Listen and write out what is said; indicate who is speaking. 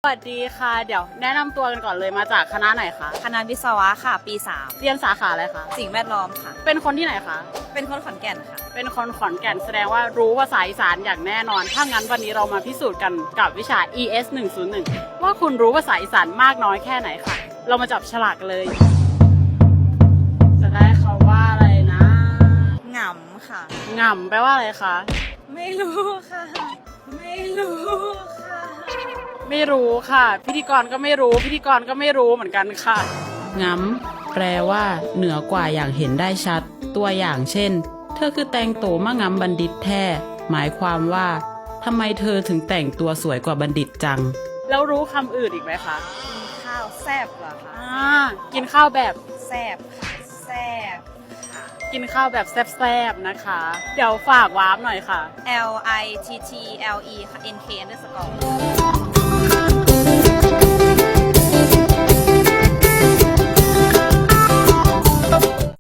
Speaker 1: สวัสดีค่ะเดี๋ยวแนะนำตัวกันก่อนเลยมาจากคณะไหนคะ
Speaker 2: คณะวิศวะค่ะปี
Speaker 1: เรียนสาขาอะไรคะ
Speaker 2: 3สิ่งแวดล้อมค่ะ
Speaker 1: เป็นคนที่ไหนคะ
Speaker 2: เป็นคนขอนแก่นค่ะ
Speaker 1: เป็นคนขอนแก่นแสดงว่ารู้ภาษาอีสานอย่างแน่นอนถ้างั้นวันนี้เรามาพิสูจน์กันกับวิชา ES 101ว่าคุณรู้ภาษาอีสานมากน้อยแค่ไหนค่ะเรามาจับฉลากเลยจะได้เขาว่าอะไรนะ
Speaker 2: หงำค่ะ
Speaker 1: ง่ำแปลว่าอะไรคะ
Speaker 2: ไม่รู้ค่ะไม่รู้ค่ะ
Speaker 1: ไม่รู้ค่ะพิธีกรก็ไม่รู้พิธีกรก็ไม่รู้เหมือนกันค่ะง้ำแปลว่าเหนือกว่าอย่างเห็นได้ชัดตัวอย่างเช่นเธอคือแต่งตัวมะง้ำบัณฑิตแท้หมายความว่าทำไมเธอถึงแต่งตัวสวยกว่าบัณฑิตจังแล้วรู้คำอื่นอีกไหมคะ
Speaker 2: กินข้าวแซบเหรอคะ
Speaker 1: กินข้าวแบบ
Speaker 2: แซบค่ะแซบค่ะ
Speaker 1: กินข้าวแบบแซ่บๆนะคะเดี๋ยวฝากวาร์ปหน่อยค่ะ
Speaker 2: LITTLE ค่ะ NK__